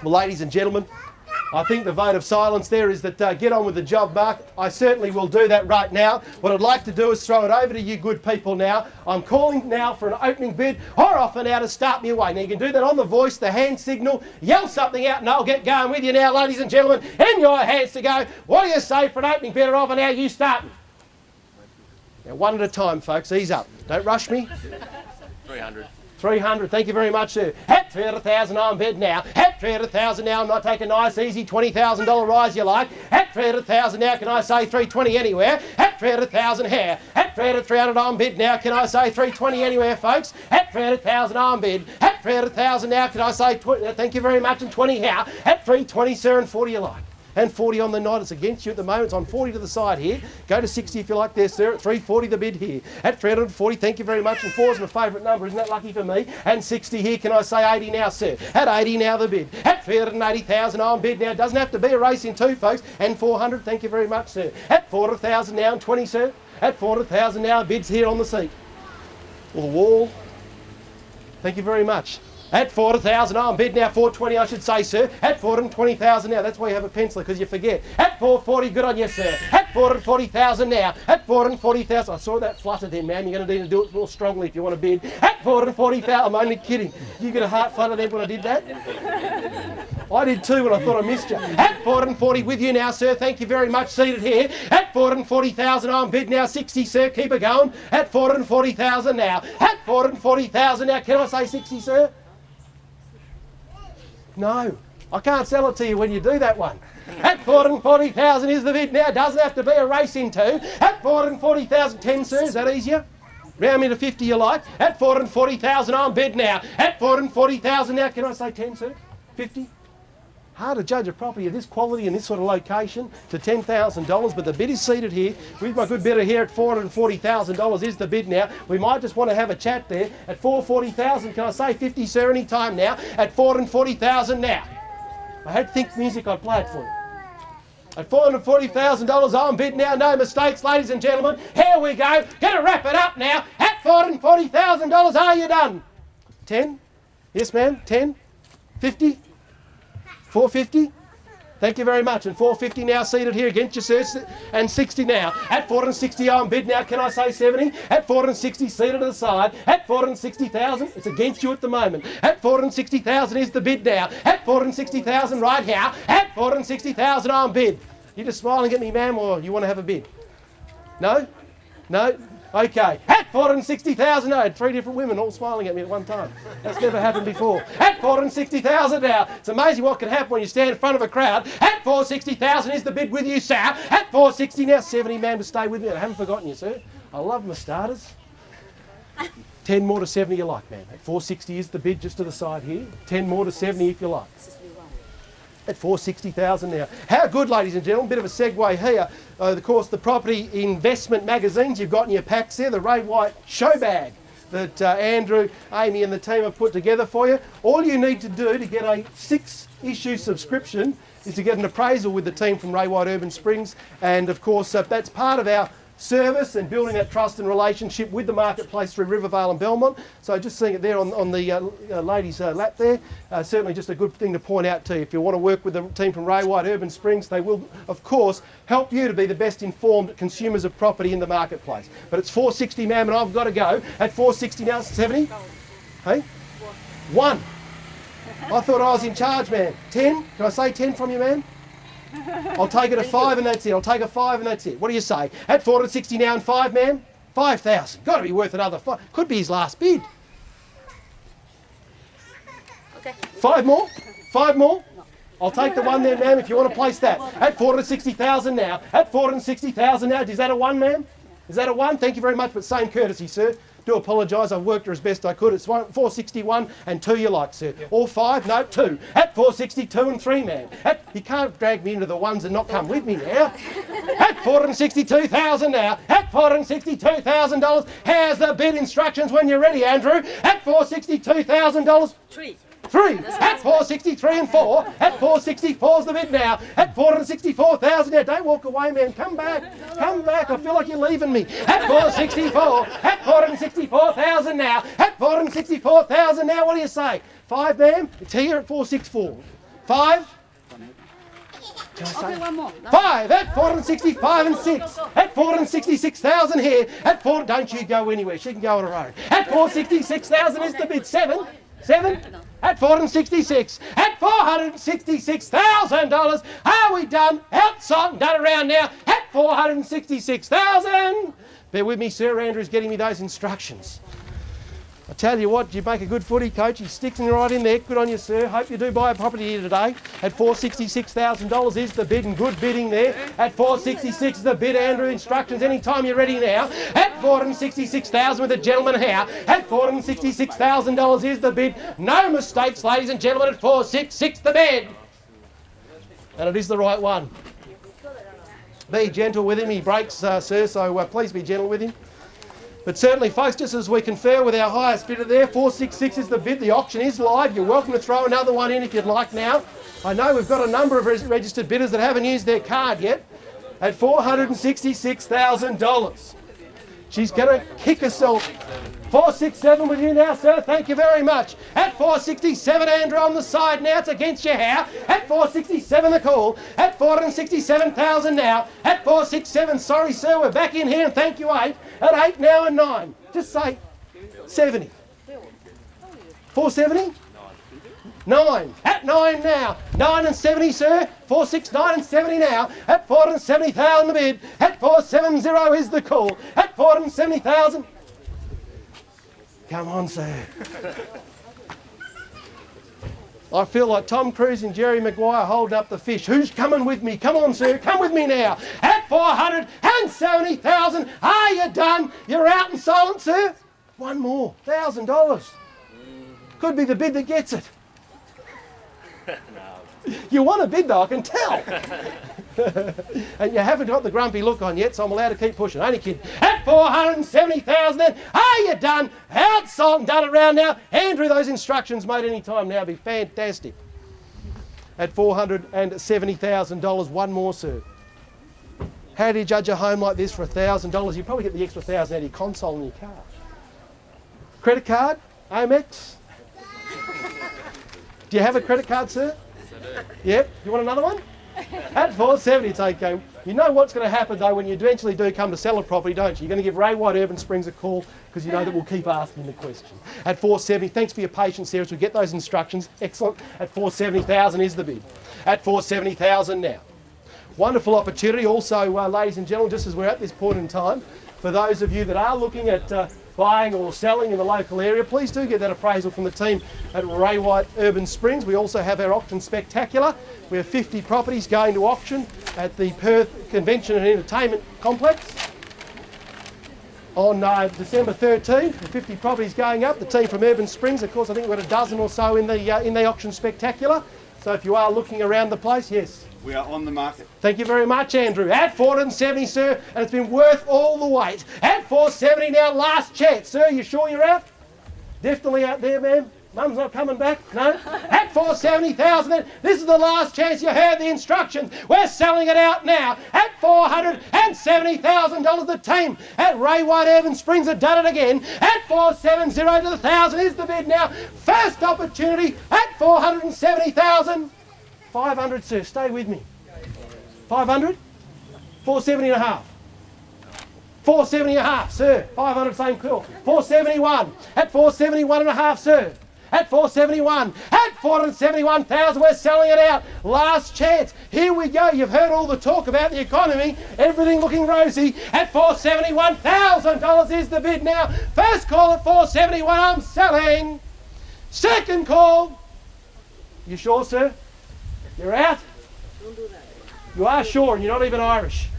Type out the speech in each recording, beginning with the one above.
Well, ladies and gentlemen, I think the vote of silence there is that get on with the job, Mark. I certainly will do that right now. What I'd like to do is throw it over to you good people now. I'm calling now for an opening bid or offer now to start me away. Now you can do that on the voice, the hand signal, yell something out and I'll get going with you now, ladies and gentlemen. In your hands to go. What do you say for an opening bid or offer now? You start. Now one at a time, folks. Ease up. Don't rush me. 300. 300, thank you very much, sir. At 300,000 on bid now. At 300,000 now, I'm not taking a nice, easy $20,000 rise you like. At 300,000 now, can I say 320 anywhere? At 300,000 here. At 300 on bid now, can I say 320 anywhere, folks? At 300,000 on bid. At 300,000 now, can I say, thank you very much, and 20 here. At 320, sir, and 40 you like. And 40 on the night. It's against you at the moment. It's on 40 to the side here. Go to 60 if you like there, sir. At 340 the bid here. At 340, thank you very much. And 4 is my favourite number. Isn't that lucky for me? And 60 here. Can I say 80 now, sir? At 80 now the bid. At 380,000 on bid now. Doesn't have to be a race in two, folks. And 400, thank you very much, sir. At 400,000 now and 20, sir. At 400,000 now, bids here on the seat. Or the wall. Thank you very much. At 400,000 on bid now, 420 I should say, sir. At 420,000 now, that's why you have a pencil, because you forget. At 440, good on you, sir. At 440,000 now. At 440,000, I saw that flutter there, ma'am. You're going to need to do it more strongly if you want to bid. At 440,000, I'm only kidding. You get a heart flutter there when I did that? I did too when I thought I missed you. At 440 with you now, sir. Thank you very much. Seated here. At 440,000 on bid now, 60, sir. Keep it going. At 440,000 now. At 440,000 now. Can I say 60, sir? No, I can't sell it to you when you do that one. At 440,000 is the bid now. Doesn't have to be a race in two. At 440,000, 10, sir. Is that easier? Round me to 50 you like. At 440,000 on bid now. At 440,000 now. Can I say 10, sir? 50? Hard to judge a property of this quality and this sort of location to $10,000, but the bid is seated here. With my good bidder here at $440,000 is the bid now. We might just want to have a chat there. At 440,000, can I say 50, sir, any time now? At 440,000 now. I had to think music, I'd play it for you. At $440,000 on bid now, no mistakes, ladies and gentlemen. Here we go. Gonna wrap it up now. At $440,000, are you done? 10? Yes, ma'am. 10? 50? 450? Thank you very much. And 450 now seated here against you, sir. And 60 now. At 460 on bid now. Can I say 70? At 460 seated to the side. At 460,000. It's against you at the moment. At 460,000 is the bid now. At 460,000 right here. At 460,000 on bid. You just smiling at me, ma'am, or you want to have a bid? No? No? Okay. At 460,000, I had 3 different women all smiling at me at one time. That's never happened before. At 460,000 now. It's amazing what can happen when you stand in front of a crowd. At 460,000 is the bid with you, sir. At 460 now, 70 man to stay with me. I haven't forgotten you, sir. I love my starters. 10 more to 70 you like, ma'am. At 460 is the bid just to the side here. 10 more to 70 if you like. At 460,000 now. How good, ladies and gentlemen, bit of a segue here. Of course, the property investment magazines you've got in your packs there, the Ray White show bag that Andrew, Amy and the team have put together for you. All you need to do to get a 6-issue subscription is to get an appraisal with the team from Ray White Urban Springs, and of course that's part of our service and building that trust and relationship with the marketplace through Rivervale and Belmont. So just seeing it there on the lady's lap there, certainly just a good thing to point out to you. If you want to work with the team from Ray White Urban Springs, they will of course help you to be the best informed consumers of property in the marketplace. But it's 460, ma'am, and I've got to go. At 460 now, 70? Hey? 1. I thought I was in charge, man. 10? Can I say 10 from you, man? I'll take it at 5 and that's it. I'll take a 5 and that's it. What do you say? At 460 now and 5, ma'am? 5,000. Got to be worth another 5. Could be his last bid. Okay. 5 more? 5 more? No. I'll take the 1 there, ma'am, if you want to place that. At 460,000 now. At 460,000 now. Is that a 1, ma'am? Is that a 1? Thank you very much, but same courtesy, sir. Do apologise, I've worked her as best I could. It's 461 and 2 you like, sir. Yep. All 5? No, 2. At 462 and 3, man. You can't drag me into the ones and not come with me now. At 462,000 now. At $462,000. How's the bid instructions when you're ready, Andrew? At $462,000. 3. 3. At 463 and 4. At 464's the bid now. At 464,000 now. Don't walk away, man. Come back. Come back. I feel like you're leaving me. At 464. At 464,000 now. At 464,000 now. What do you say? 5, ma'am? It's here at 464. 5? Okay, one more. 5 at 465 and 6 at 466,000 here at 4. Don't you go anywhere. She can go on her own. At 466,000 is the bid. 7 at 466 at $466,000. Are we done? Outside and done around now at 466,000. Bear with me, Sir. Andrew's getting me those instructions. I tell you what, you make a good footy coach. He's sticking right in there. Good on you, sir. Hope you do buy a property here today. At $466,000 is the bid, and good bidding there. At $466 is the bid, Andrew. Instructions anytime you're ready now. At $466,000 with a gentleman here. At $466,000 is the bid. No mistakes, ladies and gentlemen. At $466 the bid. And it is the right one. Be gentle with him. He breaks, sir, so please be gentle with him. But certainly, folks, just as we confer with our highest bidder there, 466 is the bid. The auction is live. You're welcome to throw another one in if you'd like now. I know we've got a number of registered bidders that haven't used their card yet. At $466,000. She's going to kick herself. 467 with you now, sir. Thank you very much. At 467, Andrew on the side now. It's against your hair. At 467, the call. At 467,000 now. At 467, sorry, sir. We're back in here and thank you, 8. At 8 now and 9. Just say 70. 470? 9. At 9 now. 9 and 70, sir. 469 and 70 now. At 470,000 the bid. At 470 is the call. At 470,000. Come on, sir. I feel like Tom Cruise and Jerry Maguire holding up the fish. Who's coming with me? Come on, sir. Come with me now. At 470,000. Are you done? You're out and silent, sir. One more. $1,000. Could be the bid that gets it. You want a bid though, I can tell. And you haven't got the grumpy look on yet, so I'm allowed to keep pushing. Only kidding. At 470,000 then. Are you done? Outside and done around now. Andrew, those instructions made any time now be fantastic. At $470,000, one more, sir. How do you judge a home like this for $1,000? You probably get the extra 1,000 out of your console in your car. Credit card? Amex? Do you have a credit card, sir? Yep. You want another one? At 470, it's okay. You know what's going to happen, though, when you eventually do come to sell a property, don't you? You're going to give Ray White Urban Springs a call because you know that we'll keep asking the question. At 470, thanks for your patience here as we get those instructions. Excellent. At 470,000 is the bid. At 470,000 now. Wonderful opportunity. Also, ladies and gentlemen, just as we're at this point in time, for those of you that are looking at buying or selling in the local area, please do get that appraisal from the team at Ray White Urban Springs. We also have our auction spectacular. We have 50 properties going to auction at the Perth Convention and Entertainment Complex on December 13th. 50 properties going up. The team from Urban Springs, of course, I think we've got a dozen or so in the auction spectacular. So if you are looking around the place, yes. We are on the market. Thank you very much, Andrew. At 470, sir, and it's been worth all the wait. At 470 now, last chance. Sir, you sure you're out? Definitely out there, ma'am. Mum's not coming back? No? At 470,000 then, this is the last chance. You heard the instructions. We're selling it out now. At $470,000, the team at Ray White Urban Springs have done it again. At 470 to the 1,000 is the bid now. First opportunity at 470,000. 500, sir. Stay with me. 500? 470 and a half. 470 and a half, sir. 500, same call. 471. At 471 and a half, sir. At 471. At 471,000, we're selling it out. Last chance. Here we go. You've heard all the talk about the economy. Everything looking rosy. At $471,000 is the bid now. First call at 471, I'm selling. Second call. You sure, sir? You're out? Don't do that. You are sure, and you're not even Irish.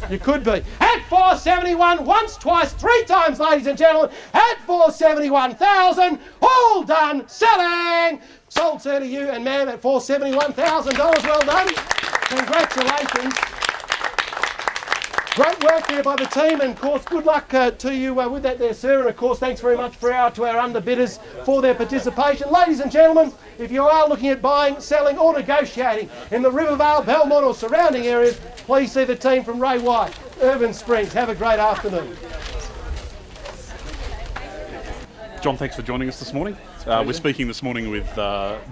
You could be. At 471, once, twice, 3 times, ladies and gentlemen. At 471,000, all done, selling. Sold, sir, to you and ma'am at $471,000. Well done. Congratulations. Great work there by the team, and of course good luck to you with that there, sir, and of course thanks very much to our underbidders for their participation. Ladies and gentlemen, if you are looking at buying, selling or negotiating in the Rivervale, Belmont or surrounding areas, please see the team from Ray White, Urban Springs. Have a great afternoon. John, thanks for joining us this morning. We're speaking this morning with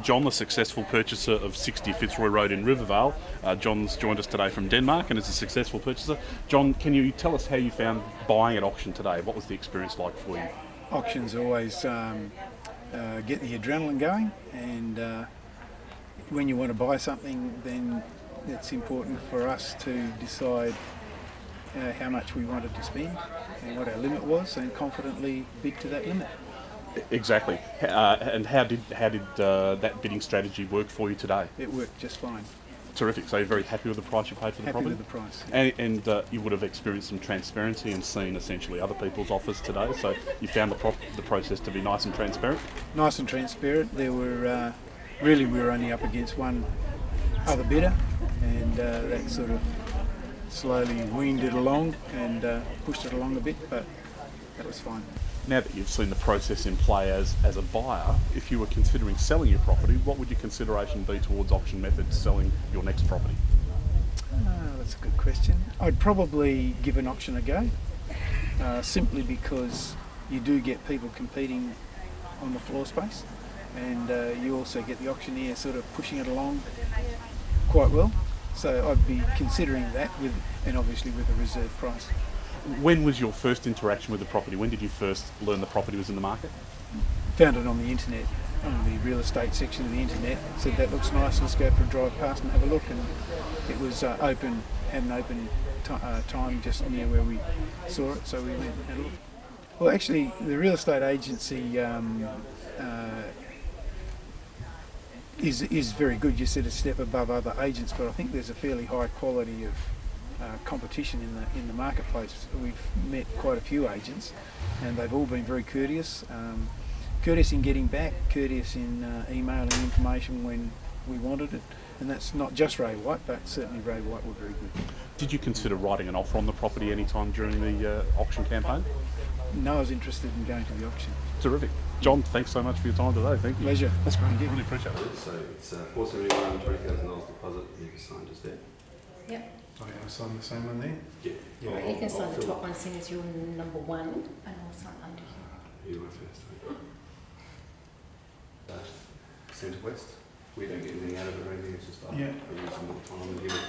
John, the successful purchaser of 60 Fitzroy Road in Rivervale. John's joined us today from Denmark and is a successful purchaser. John, can you tell us how you found buying at auction today? What was the experience like for you? Auctions always get the adrenaline going, and when you want to buy something, then it's important for us to decide how much we wanted to spend and what our limit was, and confidently bid to that limit. Exactly. And how did that bidding strategy work for you today? It worked just fine. Terrific. So you're very happy with the price you paid for the property? Happy with the price. Yeah. And you would have experienced some transparency and seen essentially other people's offers today. So you found the process to be nice and transparent? Nice and transparent. There were really we were only up against one other bidder, and that sort of slowly weaned it along and pushed it along a bit, but that was fine. Now that you've seen the process in play as a buyer, if you were considering selling your property, what would your consideration be towards auction methods selling your next property? That's a good question. I'd probably give an auction a go, simply because you do get people competing on the floor space, and you also get the auctioneer sort of pushing it along quite well. So I'd be considering that, and obviously with a reserve price. When was your first interaction with the property? When did you first learn the property was in the market? Found it on the internet, on the real estate section of the internet. Said that looks nice, let's go for a drive past and have a look. And it was open, had an open time just near where we saw it, so we went and had a look. Well, actually, the real estate agency is very good. You said a step above other agents, but I think there's a fairly high quality of competition in the marketplace. We've met quite a few agents, and they've all been very courteous. Courteous in getting back, courteous in emailing information when we wanted it, and that's not just Ray White, but certainly Ray White were very good. Did you consider writing an offer on the property any time during the auction campaign? No, I was interested in going to the auction. Terrific. John, thanks so much for your time today. Thank you. Pleasure. That's great. Thank you. Really appreciate it. So it's $471, $20,000 deposit. You can sign just there. Yep. Okay, I'll sign the same one there. Yeah. Right, you can sign the top one, seeing as you're number one, and I'll sign under here. You were first. Centre West. We don't get anything out of it or anything. It's just we use some more time and give it.